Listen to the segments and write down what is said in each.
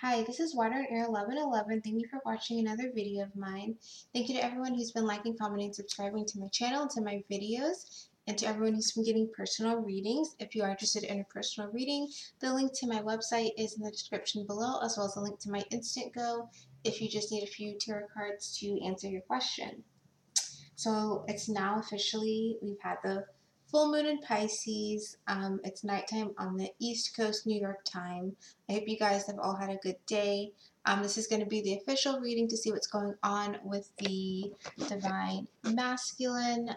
Hi, this is Water and Air 1111. Thank you for watching another video of mine. Thank you to everyone who's been liking, commenting, subscribing to my channel and to my videos, and to everyone who's been getting personal readings. If you are interested in a personal reading, the link to my website is in the description below, as well as a link to my Instant Go if you just need a few tarot cards to answer your question. So it's now officially, we've had the full moon in Pisces. It's nighttime on the East Coast, New York time. I hope you guys have all had a good day. This is going to be the official reading to see what's going on with the divine masculine,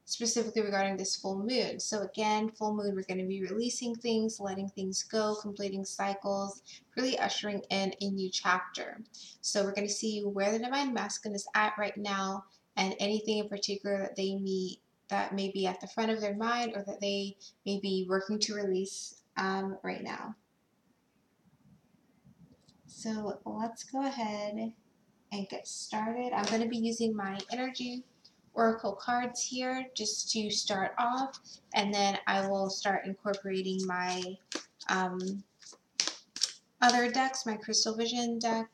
specifically regarding this full moon. So again, full moon, we're going to be releasing things, letting things go, completing cycles, really ushering in a new chapter. So we're going to see where the divine masculine is at right now, and anything in particular that they meet that may be at the front of their mind or that they may be working to release right now. So let's go ahead and get started. I'm going to be using my energy oracle cards here just to start off, and then I will start incorporating my other decks, my crystal vision deck,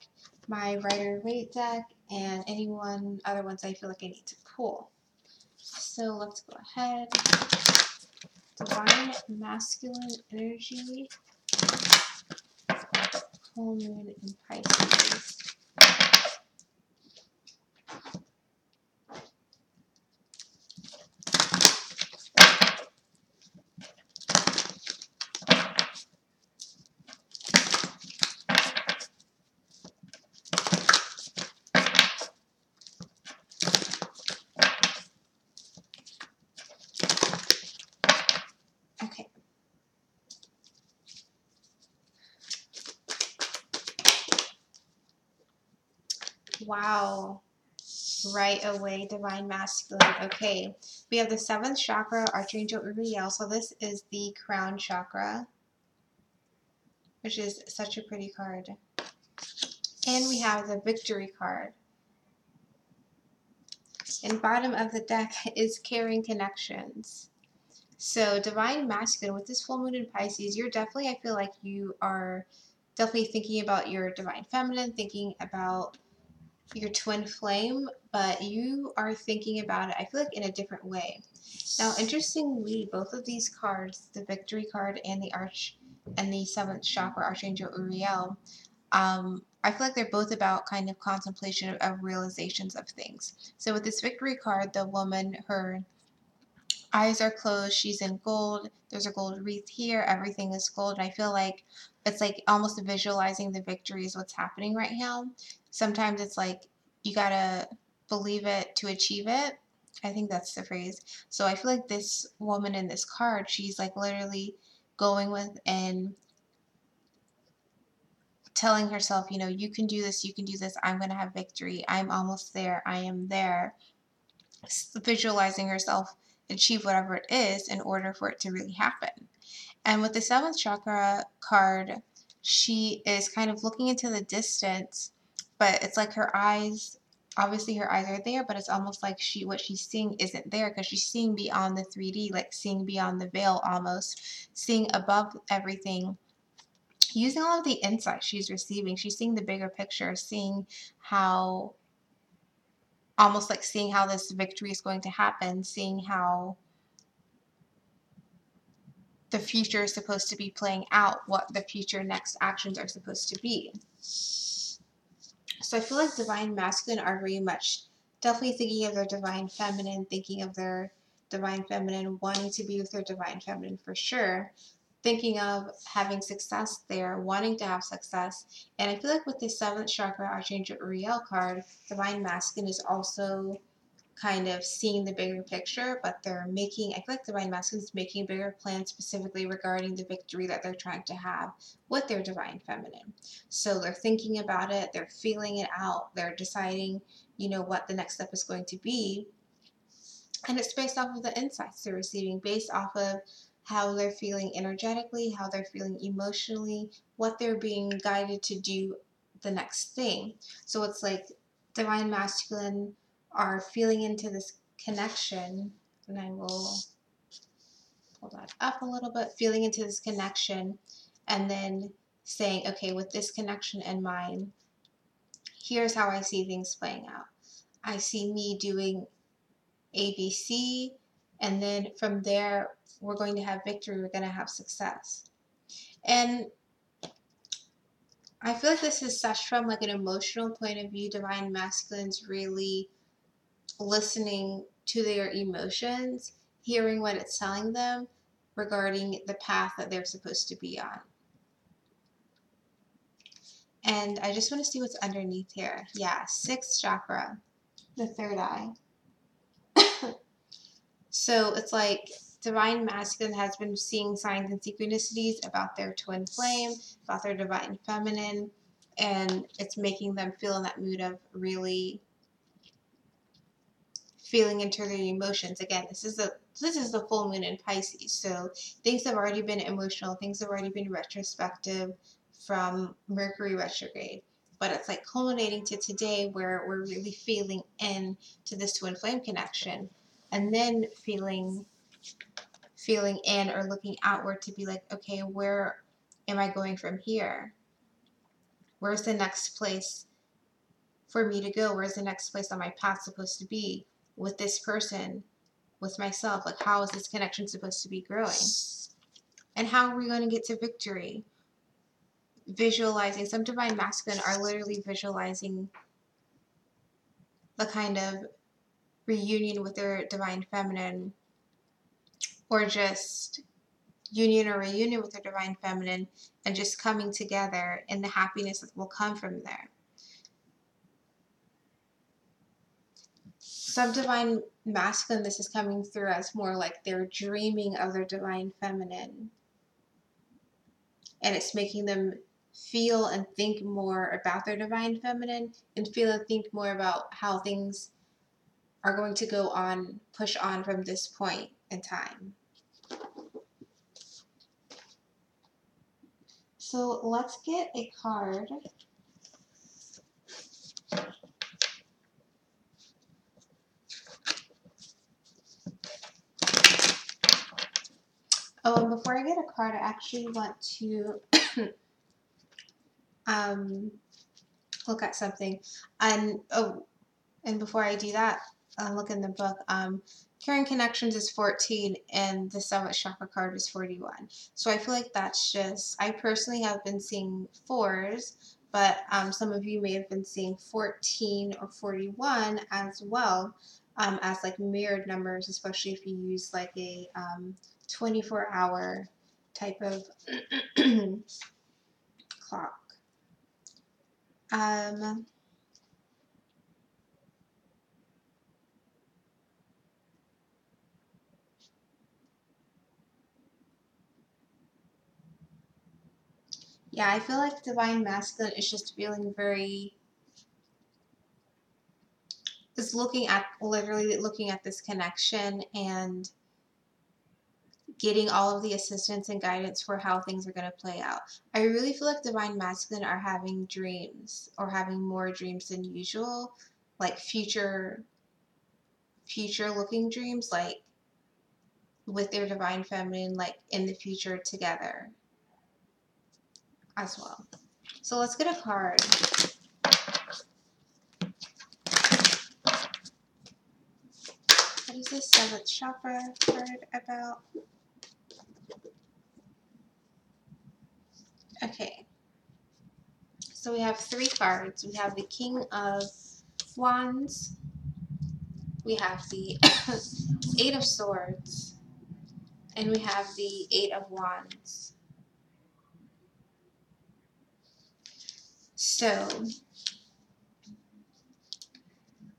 my Rider-Waite deck, and other ones I feel like I need to pull. So let's go ahead. Divine masculine energy, full moon in Pisces. Okay. Wow. Right away, divine masculine. Okay. We have the 7th chakra, Archangel Uriel. So this is the crown chakra, which is such a pretty card. And we have the victory card. And bottom of the deck is carrying connections. So divine masculine, with this full moon in Pisces, you're definitely, I feel like you are definitely thinking about your divine feminine, thinking about your twin flame, but you are thinking about it, I feel like, in a different way. Now, interestingly, both of these cards, the victory card and the 7th chakra, Archangel Uriel, I feel like they're both about kind of contemplation of realizations of things. So with this victory card, the woman, her eyes are closed, she's in gold, there's a gold wreath here, everything is gold, and I feel like it's like almost visualizing the victory is what's happening right now. Sometimes it's like you gotta believe it to achieve it. I think that's the phrase. So I feel like this woman in this card, she's like literally going with and telling herself, you know, you can do this, I'm going to have victory, I'm almost there, I am there. Visualizing herself achieve whatever it is in order for it to really happen. And with the 7th chakra card, she is kind of looking into the distance, but it's like her eyes, obviously her eyes are there, but it's almost like what she's seeing isn't there, because she's seeing beyond the 3D, like seeing beyond the veil almost, seeing above everything. Using all of the insights she's receiving, she's seeing the bigger picture, seeing how, almost like seeing how this victory is going to happen, seeing how the future is supposed to be playing out, what the future next actions are supposed to be. So I feel like divine masculine are very much definitely thinking of their divine feminine, thinking of their divine feminine, wanting to be with their divine feminine for sure, thinking of having success there, wanting to have success. And I feel like with the 7th chakra Archangel Uriel card, divine masculine is also kind of seeing the bigger picture, but they're making, I feel like divine masculine is making bigger plans specifically regarding the victory that they're trying to have with their divine feminine. So they're thinking about it, they're feeling it out, they're deciding, you know, what the next step is going to be. And it's based off of the insights they're receiving, based off of how they're feeling energetically, how they're feeling emotionally, what they're being guided to do the next thing. So it's like divine masculine are feeling into this connection, and I will pull that up a little bit, feeling into this connection, and then saying, okay, with this connection in mind, here's how I see things playing out. I see me doing ABC, and then from there, we're going to have victory, we're going to have success. And I feel like this is such from like an emotional point of view. Divine Masculine's really listening to their emotions, hearing what it's telling them regarding the path that they're supposed to be on. And I just want to see what's underneath here. Yeah, 6th chakra, the third eye. So it's like Divine Masculine has been seeing signs and synchronicities about their twin flame, about their Divine Feminine, and it's making them feel in that mood of really feeling into their emotions. Again, this is the full moon in Pisces, so things have already been emotional, things have already been retrospective from Mercury retrograde, but it's like culminating to today where we're really feeling into this twin flame connection, and then feeling in or looking outward to be like, okay, where am I going from here? Where's the next place for me to go? Where's the next place on my path supposed to be with this person, with myself? Like, how is this connection supposed to be growing? And how are we going to get to victory? Visualizing. Some Divine Masculine are literally visualizing the kind of reunion with their Divine Feminine, or just union or reunion with their Divine Feminine, and just coming together and the happiness that will come from there. Some Divine Masculine, this is coming through as more like they're dreaming of their Divine Feminine, and it's making them feel and think more about their Divine Feminine, and feel and think more about how things are going to go on, push on from this point in time. So let's get a card. Oh, and before I get a card, I actually want to look at something. And before I do that, look in the book. Caring Connections is 14, and the 7th chakra card is 41. So I feel like that's just, I personally have been seeing 4s, but some of you may have been seeing 14 or 41 as well, as like mirrored numbers, especially if you use like a 24-hour type of clock. Yeah, I feel like Divine Masculine is just feeling is literally looking at this connection and getting all of the assistance and guidance for how things are going to play out. I really feel like Divine Masculine are having dreams, or having more dreams than usual, like future looking dreams, like with their Divine Feminine, like in the future together as well. So let's get a card. What is this 7th chakra card about? Okay. So we have 3 cards. We have the King of Wands. We have the 8 of Swords. And we have the 8 of Wands. So,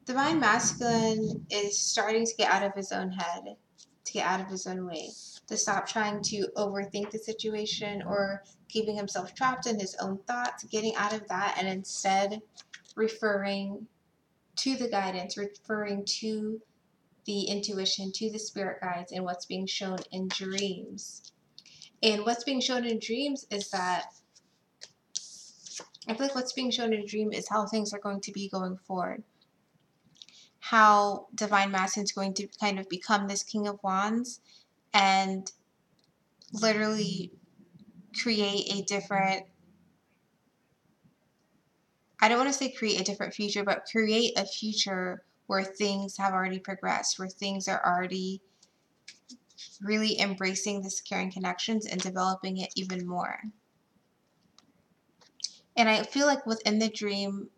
Divine Masculine is starting to get out of his own head, to get out of his own way, to stop trying to overthink the situation or keeping himself trapped in his own thoughts, getting out of that, and instead referring to the guidance, referring to the intuition, to the spirit guides, and what's being shown in dreams. And what's being shown in dreams is that, I feel like what's being shown in a dream is how things are going to be going forward. How Divine Masculine is going to kind of become this King of Wands and literally create a different I don't want to say create a different future, but create a future where things have already progressed, where things are already really embracing this caring connections and developing it even more. And I feel like within the dream,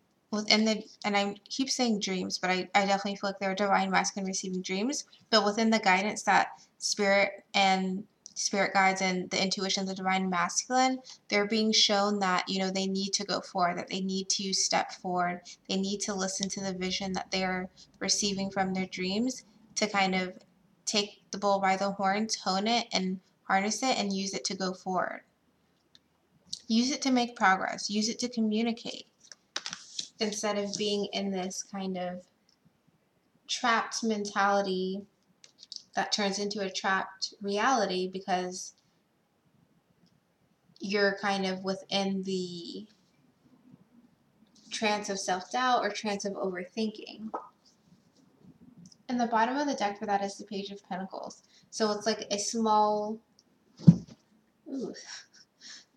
and I keep saying dreams, but I definitely feel like they're divine masculine receiving dreams, but within the guidance that spirit guides and the intuition of the divine masculine, they're being shown that, you know, they need to go forward, that they need to step forward, they need to listen to the vision that they're receiving from their dreams to kind of take the bull by the horns, hone it, and harness it and use it to go forward. Use it to make progress. Use it to communicate instead of being in this kind of trapped mentality that turns into a trapped reality because you're kind of within the trance of self-doubt or trance of overthinking. And the bottom of the deck for that is the Page of Pentacles. So it's like a small... Ooh,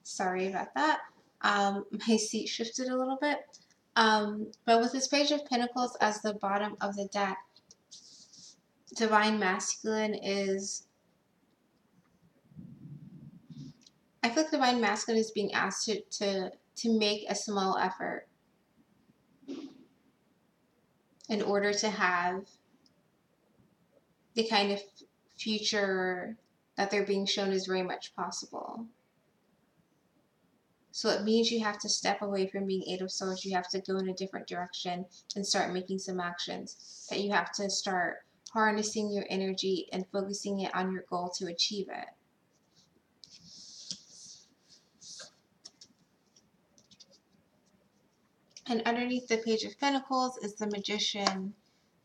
sorry about that. My seat shifted a little bit. But with this Page of Pentacles as the bottom of the deck, divine masculine is... I feel like divine masculine is being asked to make a small effort in order to have the kind of future that they're being shown is very much possible. So it means you have to step away from being Eight of Swords. You have to go in a different direction and start making some actions. That you have to start harnessing your energy and focusing it on your goal to achieve it. And underneath the Page of Pentacles is the Magician,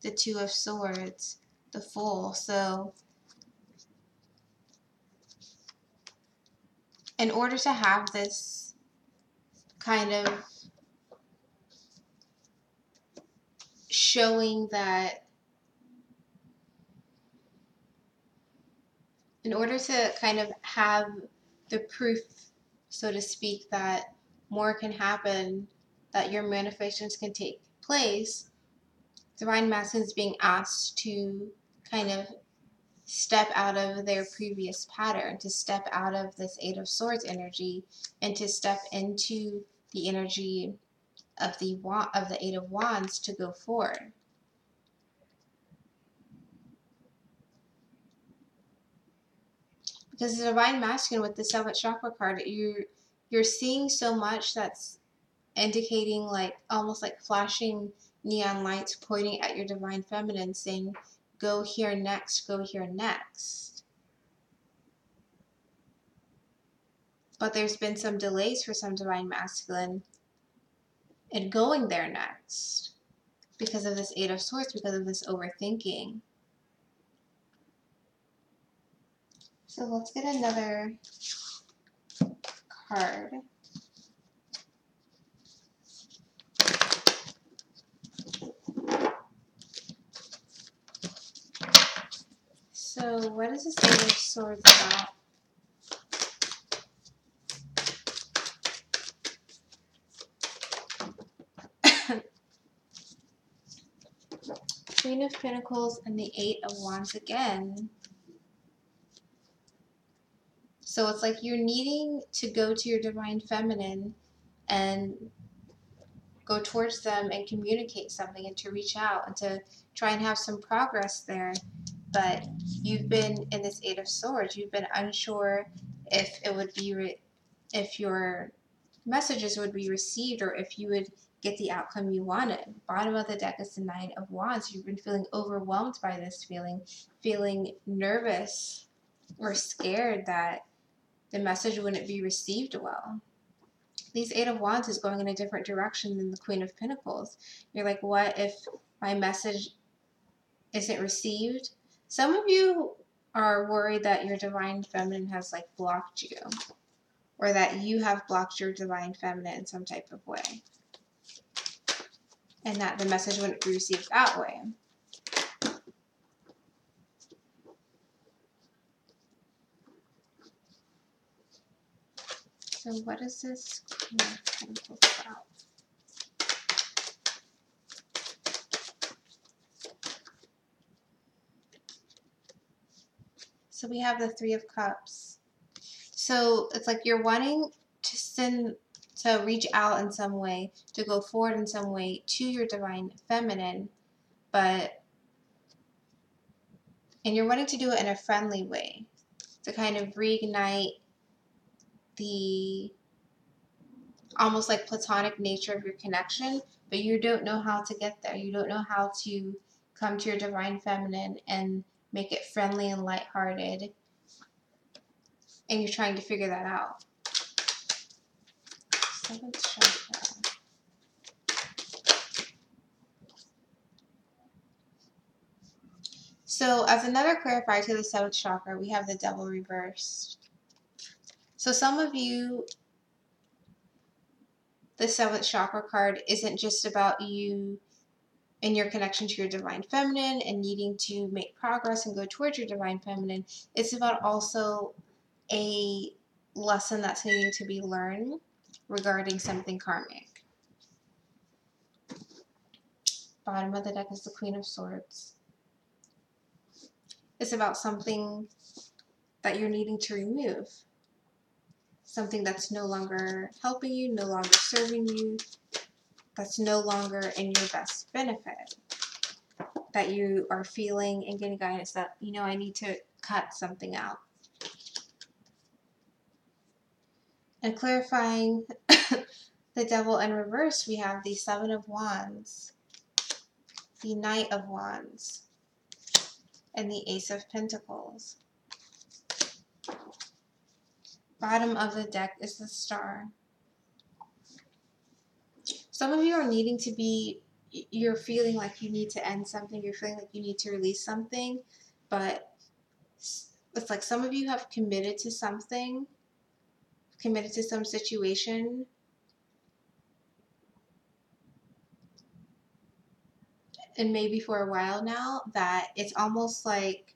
the Two of Swords, the Fool. So in order to have this kind of showing that, in order to kind of have the proof, so to speak, that more can happen, that your manifestations can take place, divine masculine is being asked to kind of step out of their previous pattern, to step out of this Eight of Swords energy and to step into the energy of the Eight of Wands to go forward. Because the divine masculine with the Seventh Chakra card, you're seeing so much that's indicating, like almost like flashing neon lights pointing at your divine feminine saying, go here next, go here next. But there's been some delays for some divine masculine in going there next because of this Eight of Swords, because of this overthinking. So let's get another card. So what is this Eight of Swords about? Queen of Pentacles and the Eight of Wands again. So it's like you're needing to go to your divine feminine and go towards them and communicate something and to reach out and to try and have some progress there. But you've been in this Eight of Swords. You've been unsure if it would be, if your messages would be received or if you would get the outcome you wanted. Bottom of the deck is the Nine of Wands. You've been feeling overwhelmed by this feeling nervous or scared that the message wouldn't be received well. These Eight of Wands is going in a different direction than the Queen of Pentacles. You're like, what if my message isn't received? Some of you are worried that your divine feminine has like blocked you, or that you have blocked your divine feminine in some type of way, and that the message wouldn't be received that way. So what is this Queen of Pentacles about? So we have the Three of Cups. So it's like you're wanting to reach out in some way, to go forward in some way to your divine feminine, and you're wanting to do it in a friendly way to kind of reignite the almost like platonic nature of your connection, but you don't know how to get there. You don't know how to come to your divine feminine and make it friendly and lighthearted, and you're trying to figure that out. Seventh chakra. So as another clarifier to the seventh chakra, we have the Devil reversed. So some of you, the seventh chakra card isn't just about you and your connection to your divine feminine and needing to make progress and go towards your divine feminine. It's about also a lesson that's needing to be learned regarding something karmic. Bottom of the deck is the Queen of Swords. It's about something that you're needing to remove. Something that's no longer helping you, no longer serving you, that's no longer in your best benefit. That you are feeling and getting guidance that, you know, I need to cut something out. And clarifying the Devil in reverse, we have the Seven of Wands, the Knight of Wands, and the Ace of Pentacles. Bottom of the deck is the Star. Some of you are needing to be, you're feeling like you need to end something, you're feeling like you need to release something, but it's like some of you have committed to something, committed to some situation, and maybe for a while now, that it's almost like,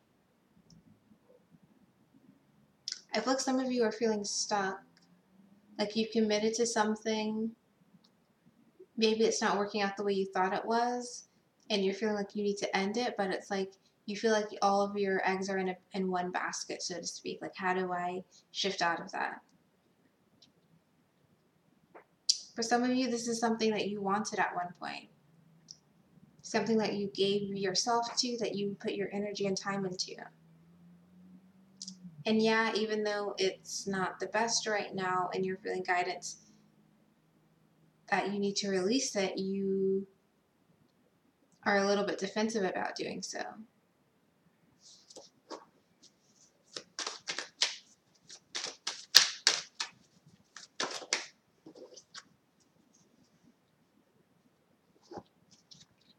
I feel like some of you are feeling stuck. Like you've committed to something, maybe it's not working out the way you thought it was, and you're feeling like you need to end it, but it's like you feel like all of your eggs are in one basket, so to speak. Like, how do I shift out of that? For some of you, this is something that you wanted at one point. Something that you gave yourself to, that you put your energy and time into. And yeah, even though it's not the best right now and you're feeling guidance that you need to release it, you are a little bit defensive about doing so.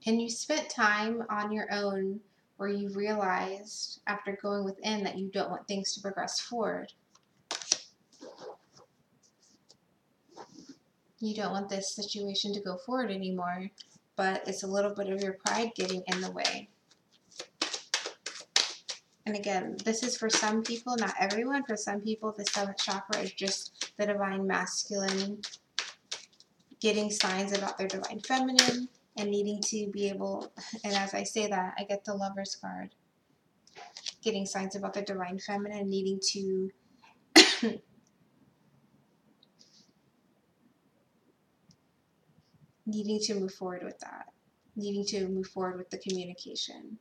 And you spent time on your own where you realized after going within that you don't want things to progress forward. You don't want this situation to go forward anymore, but it's a little bit of your pride getting in the way. And again, this is for some people, not everyone. For some people, the seventh chakra is just the divine masculine getting signs about their divine feminine and needing to be able, and as I say that, I get the Lover's card. Getting signs about their divine feminine, needing to move forward with that. Needing to move forward with the communication,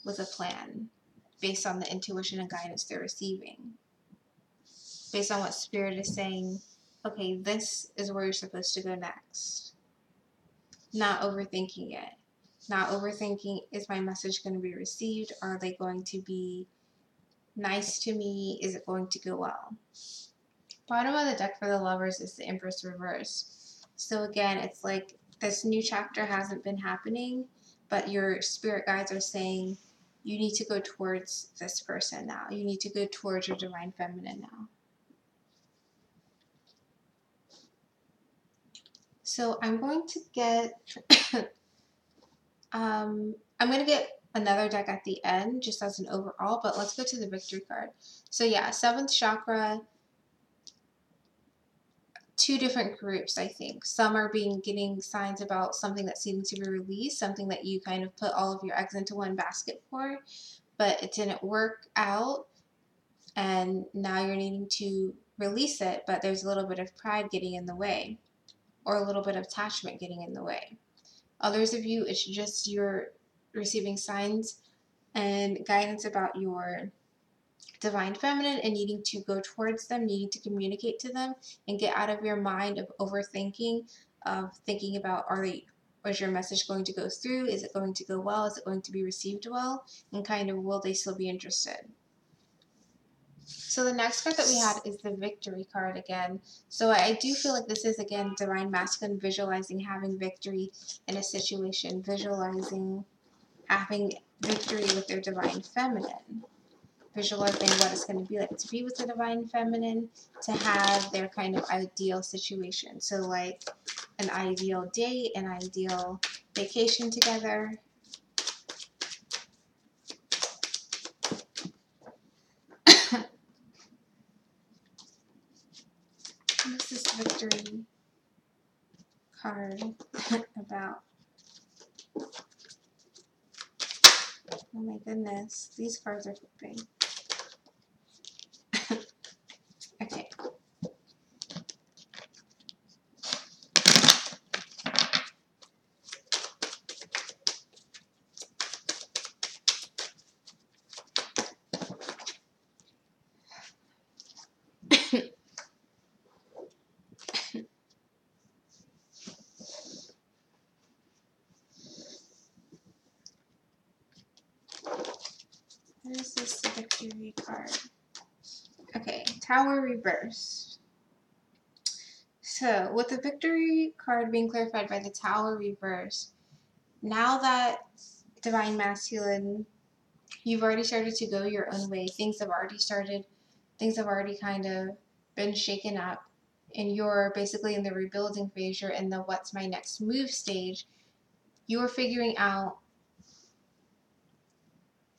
with a plan, based on the intuition and guidance they're receiving. Based on what Spirit is saying, okay, this is where you're supposed to go next. Not overthinking it. Not overthinking, is my message going to be received? Are they going to be nice to me? Is it going to go well? Bottom of the deck for the Lovers is the Empress reverse. So again, it's like this new chapter hasn't been happening, but your spirit guides are saying you need to go towards this person now. You need to go towards your divine feminine now. So I'm going to get another deck at the end just as an overall, but let's go to the victory card. So yeah, seventh chakra, two different groups, I think. Some are getting signs about something that's needing to be released, something that you kind of put all of your eggs into one basket for, but it didn't work out. and now you're needing to release it, but there's a little bit of pride getting in the way, or a little bit of attachment getting in the way. Others of you, it's just you're receiving signs and guidance about your divine feminine and needing to go towards them, needing to communicate to them and get out of your mind of overthinking, of thinking about is your message going to go through? Is it going to go well? Is it going to be received well? And kind of, will they still be interested? So the next card that we had is the victory card again. So I do feel like this is, again, divine masculine visualizing having victory in a situation, visualizing having victory with their divine feminine, visualizing what it's going to be like to be with the divine feminine, to have their kind of ideal situation. So like an ideal date, an ideal vacation together. What's this victory card about? Oh my goodness, these cards are flipping. Okay. What is this victory card? Okay, Tower reversed. So, with the victory card being clarified by the Tower reverse, now that divine masculine, you've already started to go your own way. Things have already kind of been shaken up, and you're basically in the rebuilding phase. You're in the what's my next move stage. You're figuring out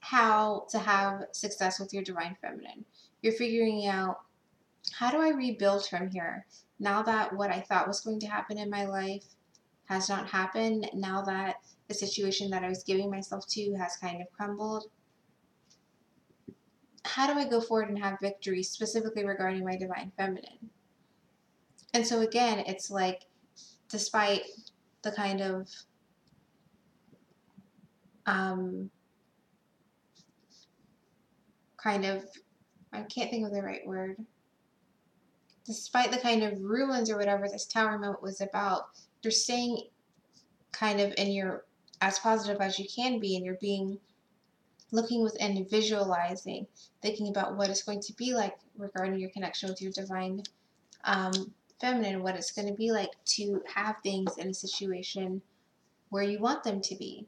how to have success with your divine feminine. You're figuring out, how do I rebuild from here? Now that what I thought was going to happen in my life has not happened, now that the situation that I was giving myself to has kind of crumbled, how do I go forward and have victory, specifically regarding my divine feminine? And so again, it's like, despite the kind of I can't think of the right word, despite the kind of ruins or whatever this tower moment was about, you're staying kind of in your, as positive as you can be, and you're being, looking within, visualizing, thinking about what it's going to be like regarding your connection with your divine feminine, what it's going to be like to have things in a situation where you want them to be.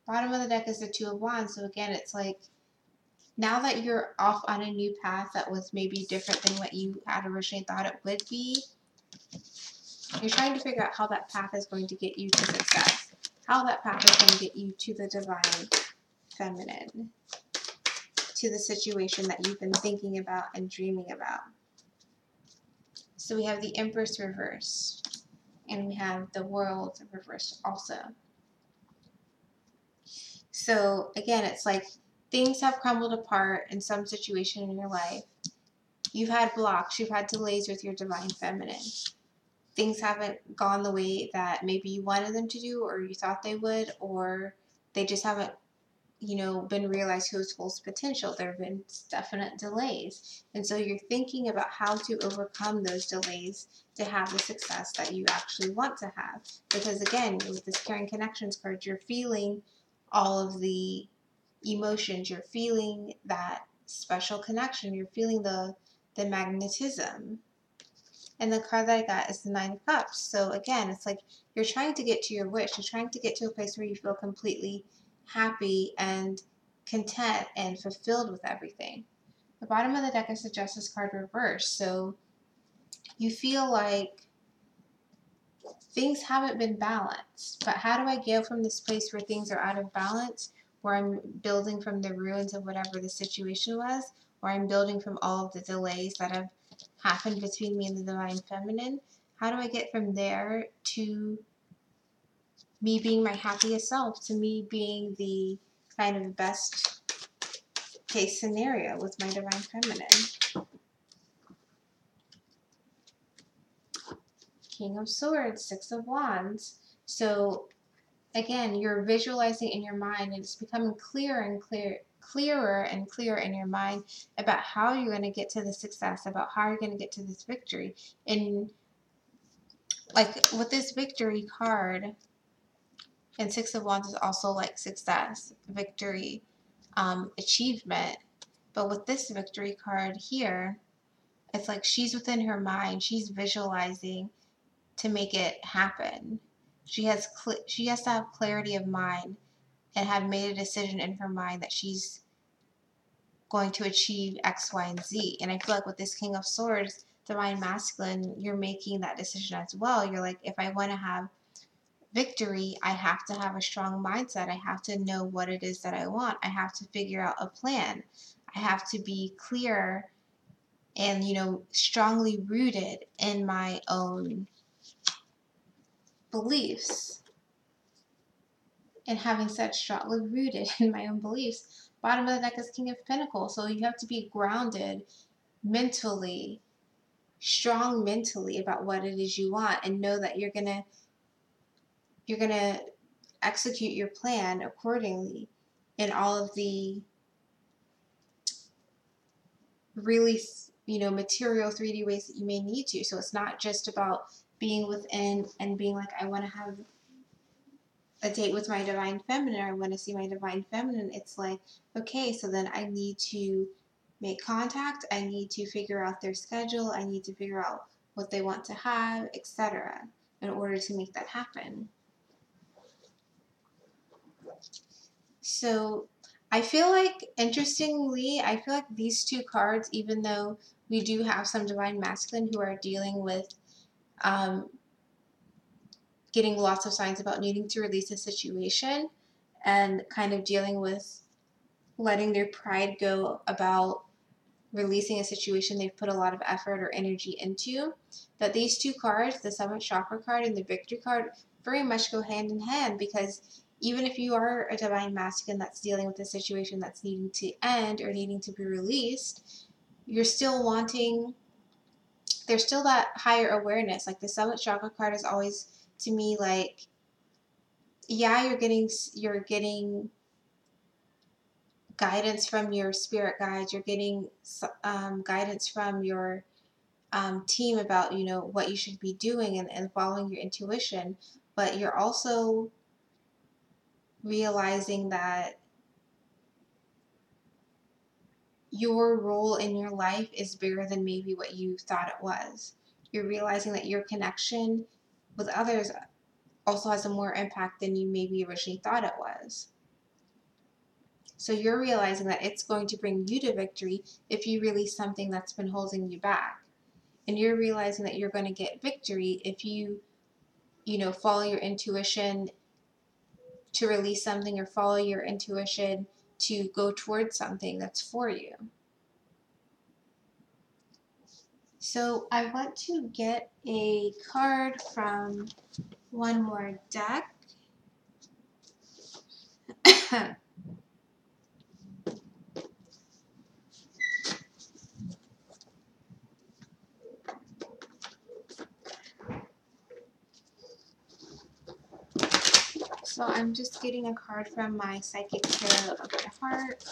Bottom of the deck is the Two of Wands. So again, it's like, now that you're off on a new path that was maybe different than what you had originally thought it would be, you're trying to figure out how that path is going to get you to success, how that path is going to get you to the divine feminine, to the situation that you've been thinking about and dreaming about. So we have the Empress reversed, and we have the World reversed also. So again, it's like, things have crumbled apart in some situation in your life. You've had blocks, you've had delays with your divine feminine. Things haven't gone the way that maybe you wanted them to do, or you thought they would, or they just haven't, been realized to its full potential. There have been definite delays. And so you're thinking about how to overcome those delays to have the success that you actually want to have. Because again, with this Caring Connections card, you're feeling all of the emotions, you're feeling that special connection, you're feeling the magnetism. And the card that I got is the Nine of Cups. So again, it's like, you're trying to get to your wish. You're trying to get to a place where you feel completely happy and content and fulfilled with everything. The bottom of the deck is the Justice card reversed. So you feel like things haven't been balanced. But how do I go from this place where things are out of balance, where I'm building from the ruins of whatever the situation was, where I'm building from all of the delays that have happened between me and the divine feminine? How do I get from there to me being my happiest self, to me being the kind of best case scenario with my Divine Feminine. King of Swords, Six of Wands. So again, you're visualizing in your mind, and it's becoming clearer and clearer in your mind about how you're going to get to the success, about how you're going to get to this victory. And like with this victory card, and Six of Wands is also like success, victory, achievement. But with this victory card here, it's like she's within her mind, she's visualizing to make it happen. She has to have clarity of mind and have made a decision in her mind that she's going to achieve X, Y, and Z. And I feel like with this King of Swords, Divine Masculine, you're making that decision as well. You're like, if I want to have victory, I have to have a strong mindset. I have to know what it is that I want. I have to figure out a plan. I have to be clear and, strongly rooted in my own beliefs. And having said strongly rooted in my own beliefs, bottom of the deck is King of Pentacles. So you have to be grounded mentally, strong mentally about what it is you want, and know that you're gonna execute your plan accordingly in all of the really, material 3D ways that you may need to. So it's not just about being within and being like, I want to have a date with my Divine Feminine, or I want to see my Divine Feminine. It's like, okay, so then I need to make contact. I need to figure out their schedule. I need to figure out what they want to have, etc., in order to make that happen. So I feel like, interestingly, I feel like these two cards, even though we do have some Divine Masculine who are dealing with getting lots of signs about needing to release a situation and kind of dealing with letting their pride go about releasing a situation they've put a lot of effort or energy into, that these two cards, the Seventh Chakra card and the Victory card, very much go hand in hand. Because even if you are a Divine Masculine that's dealing with a situation that's needing to end or needing to be released, you're still wanting, there's still that higher awareness. Like the Seventh Chakra card is always, to me, like, yeah, you're getting guidance from your spirit guides, you're getting guidance from your team about, what you should be doing, and following your intuition, but you're also realizing that your role in your life is bigger than maybe what you thought it was. You're realizing that your connection with others also has a more impact than you maybe originally thought it was. So you're realizing that it's going to bring you to victory if you release something that's been holding you back. And you're realizing that you're going to get victory if you, follow your intuition to release something, or follow your intuition to go towards something that's for you. So I want to get a card from one more deck. So I'm just getting a card from my Psychic Tarot of my Heart.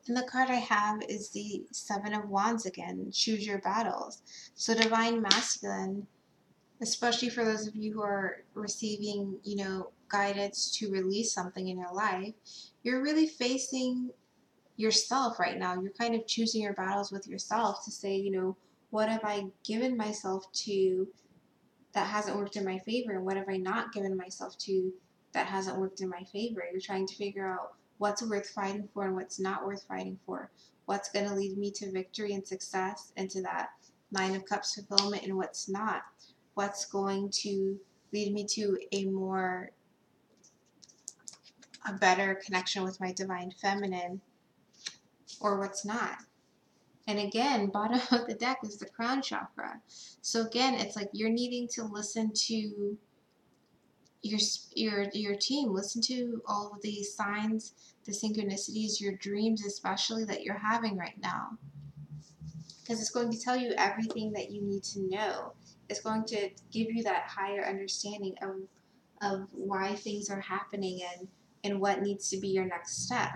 And the card I have is the Seven of Wands again. Choose your battles. So Divine Masculine, especially for those of you who are receiving, guidance to release something in your life, you're really facing yourself right now. You're kind of choosing your battles with yourself to say, what have I given myself to that hasn't worked in my favor? And what have I not given myself to that hasn't worked in my favor? You're trying to figure out what's worth fighting for and what's not worth fighting for. What's going to lead me to victory and success, and to that Nine of Cups fulfillment, and what's not. What's going to lead me to a more a better connection with my divine feminine or what's not. And again, bottom of the deck is the crown chakra. So again, it's like you're needing to listen to your team. Listen to all of these signs, the synchronicities, your dreams especially that you're having right now. Because it's going to tell you everything that you need to know. It's going to give you that higher understanding of why things are happening and what needs to be your next step.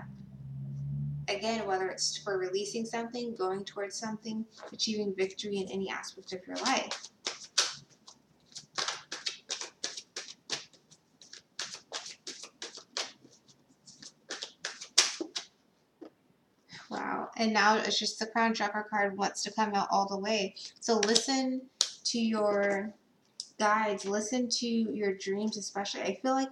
Again, whether it's for releasing something, going towards something, achieving victory in any aspect of your life. Wow. And now it's just the crown chakra card wants to come out all the way. So listen to your guides, listen to your dreams especially. I feel like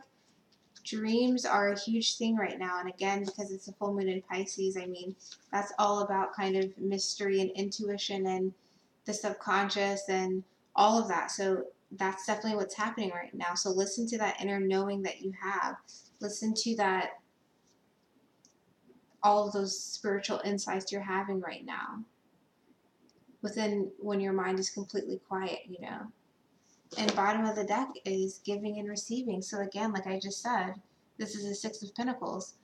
dreams are a huge thing right now. And again, because it's a full moon in Pisces, I mean, that's all about kind of mystery and intuition and the subconscious and all of that. So that's definitely what's happening right now. So listen to that inner knowing that you have. Listen to that, all of those spiritual insights you're having right now within when your mind is completely quiet, you know. And bottom of the deck is giving and receiving. So again, like I just said, this is the Six of Pentacles.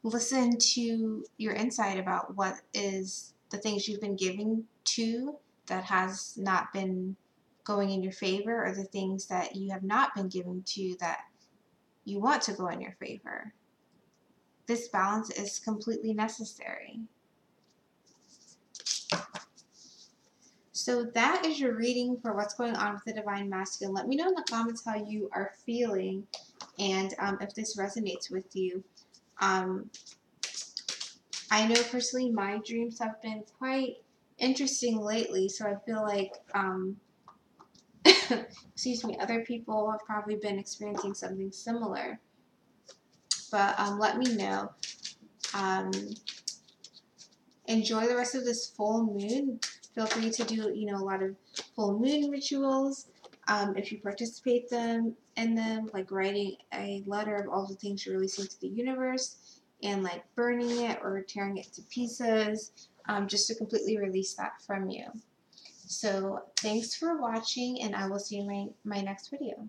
Listen to your insight about what is the things you've been giving to that has not been going in your favor, or the things that you have not been giving to that you want to go in your favor. This balance is completely necessary. So that is your reading for what's going on with the Divine Masculine. Let me know in the comments how you are feeling and if this resonates with you. I know personally my dreams have been quite interesting lately, so I feel like, excuse me, other people have probably been experiencing something similar. But let me know. Enjoy the rest of this full moon. Feel free to do, you know, a lot of full moon rituals. If you participate in them, like writing a letter of all the things you're releasing to the universe and like burning it or tearing it to pieces, just to completely release that from you. So thanks for watching, and I will see you in my next video.